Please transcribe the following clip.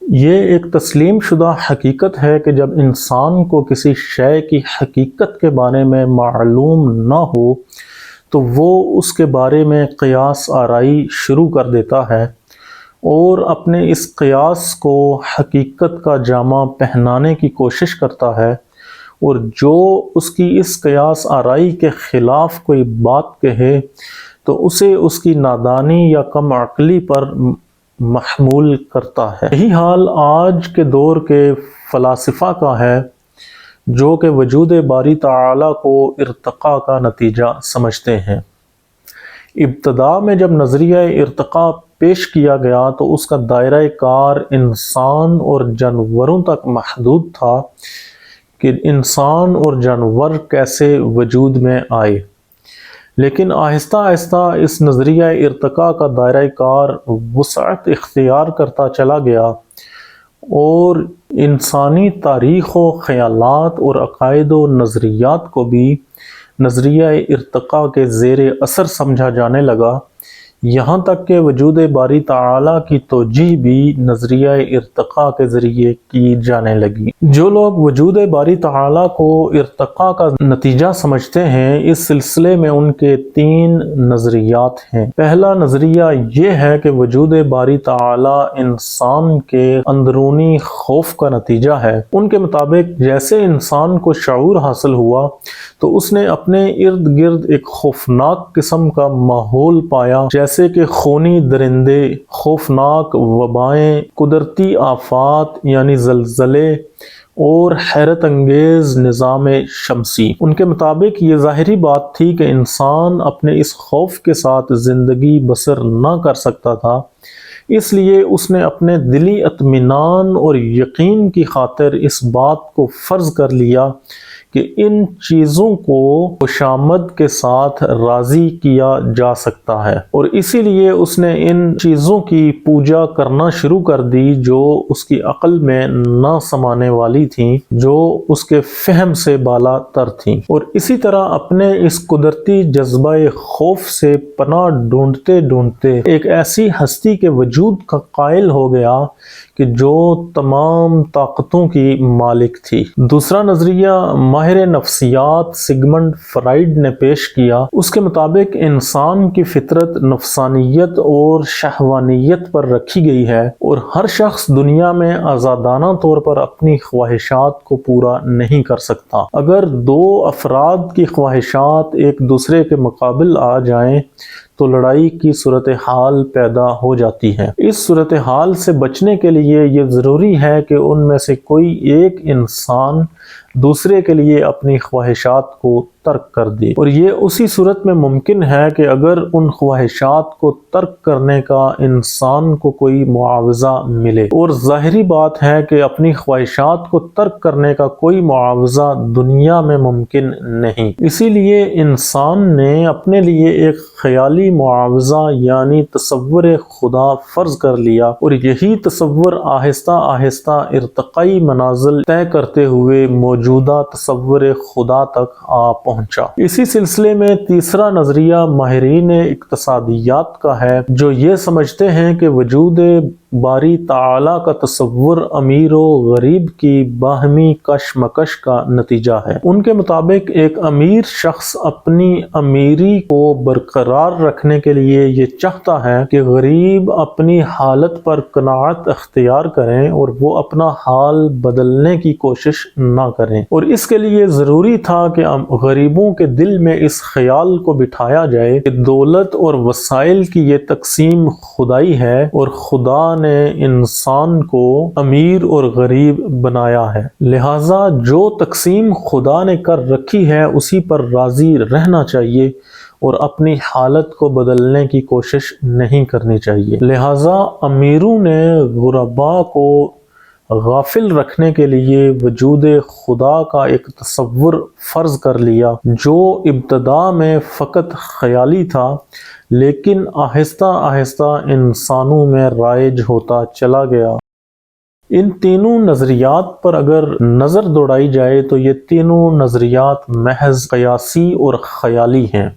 یہ ایک تسلیم شدہ حقیقت ہے کہ جب انسان کو کسی شے کی حقیقت کے بارے میں معلوم نہ ہو تو وہ اس کے بارے میں قیاس آرائی شروع کر دیتا ہے اور اپنے اس قیاس کو حقیقت کا جامہ پہنانے کی کوشش کرتا ہے، اور جو اس کی اس قیاس آرائی کے خلاف کوئی بات کہے تو اسے اس کی نادانی یا کم عقلی پر محمول کرتا ہے۔ یہی حال آج کے دور کے فلاسفہ کا ہے، جو کہ وجود باری تعالیٰ کو ارتقاء کا نتیجہ سمجھتے ہیں۔ ابتدا میں جب نظریہ ارتقاء پیش کیا گیا تو اس کا دائرہ کار انسان اور جانوروں تک محدود تھا کہ انسان اور جانور کیسے وجود میں آئے، لیکن آہستہ آہستہ اس نظریہ ارتقاء کا دائرہ کار وسعت اختیار کرتا چلا گیا اور انسانی تاریخ و خیالات اور عقائد و نظریات کو بھی نظریہ ارتقاء کے زیر اثر سمجھا جانے لگا، یہاں تک کہ وجود باری تعالیٰ کی توجیہ بھی نظریہ ارتقاء کے ذریعے کی جانے لگی۔ جو لوگ وجود باری تعالیٰ کو ارتقاء کا نتیجہ سمجھتے ہیں، اس سلسلے میں ان کے 3 نظریات ہیں۔ پہلا نظریہ یہ ہے کہ وجود باری تعالیٰ انسان کے اندرونی خوف کا نتیجہ ہے۔ ان کے مطابق جیسے انسان کو شعور حاصل ہوا تو اس نے اپنے ارد گرد ایک خوفناک قسم کا ماحول پایا، جیسے کہ خونی درندے، خوفناک وبائیں، قدرتی آفات یعنی زلزلے اور حیرت انگیز نظام شمسی۔ ان کے مطابق یہ ظاہری بات تھی کہ انسان اپنے اس خوف کے ساتھ زندگی بسر نہ کر سکتا تھا، اس لیے اس نے اپنے دلی اطمینان اور یقین کی خاطر اس بات کو فرض کر لیا کہ ان چیزوں کو خوشامد کے ساتھ راضی کیا جا سکتا ہے، اور اسی لیے اس نے ان چیزوں کی پوجا کرنا شروع کر دی جو اس کی عقل میں نہ سمانے والی تھیں، جو اس کے فہم سے بالا تر تھیں، اور اسی طرح اپنے اس قدرتی جذبہ خوف سے پناہ ڈھونڈتے ڈھونڈتے ایک ایسی ہستی کے وجود کا قائل ہو گیا کہ جو تمام طاقتوں کی مالک تھی۔ دوسرا نظریہ ماہر نفسیات سگمنڈ فرائیڈ نے پیش کیا۔ اس کے مطابق انسان کی فطرت نفسانیت اور شہوانیت پر رکھی گئی ہے، اور ہر شخص دنیا میں آزادانہ طور پر اپنی خواہشات کو پورا نہیں کر سکتا۔ اگر 2 افراد کی خواہشات ایک دوسرے کے مقابل آ جائیں تو لڑائی کی صورتحال پیدا ہو جاتی ہے۔ اس صورتحال سے بچنے کے لیے یہ ضروری ہے کہ ان میں سے کوئی ایک انسان دوسرے کے لیے اپنی خواہشات کو ترک کر دے، اور یہ اسی صورت میں ممکن ہے کہ اگر ان خواہشات کو ترک کرنے کا انسان کو کوئی معاوضہ ملے، اور ظاہری بات ہے کہ اپنی خواہشات کو ترک کرنے کا کوئی معاوضہ دنیا میں ممکن نہیں، اسی لیے انسان نے اپنے لیے ایک خیالی معاوضہ یعنی تصور خدا فرض کر لیا، اور یہی تصور آہستہ آہستہ ارتقائی منازل طے کرتے ہوئے موجودہ تصور خدا تک آ پہنچا۔ اسی سلسلے میں تیسرا نظریہ ماہرین اقتصادیات کا ہے، جو یہ سمجھتے ہیں کہ وجود باری تعالیٰ کا تصور امیر و غریب کی باہمی کشمکش کا نتیجہ ہے۔ ان کے مطابق ایک امیر شخص اپنی امیری کو برقرار رکھنے کے لیے یہ چاہتا ہے کہ غریب اپنی حالت پر قناعت اختیار کریں اور وہ اپنا حال بدلنے کی کوشش نہ کریں، اور اس کے لیے ضروری تھا کہ غریبوں کے دل میں اس خیال کو بٹھایا جائے کہ دولت اور وسائل کی یہ تقسیم خدائی ہے، اور خدا نے انسان کو امیر اور غریب بنایا ہے، لہٰذا جو تقسیم خدا نے کر رکھی ہے اسی پر راضی رہنا چاہیے اور اپنی حالت کو بدلنے کی کوشش نہیں کرنی چاہیے۔ لہٰذا امیروں نے غرباء کو غافل رکھنے کے لیے وجود خدا کا ایک تصور فرض کر لیا، جو ابتدا میں فقط خیالی تھا لیکن آہستہ آہستہ انسانوں میں رائج ہوتا چلا گیا۔ ان تینوں نظریات پر اگر نظر دوڑائی جائے تو یہ تینوں نظریات محض قیاسی اور خیالی ہیں۔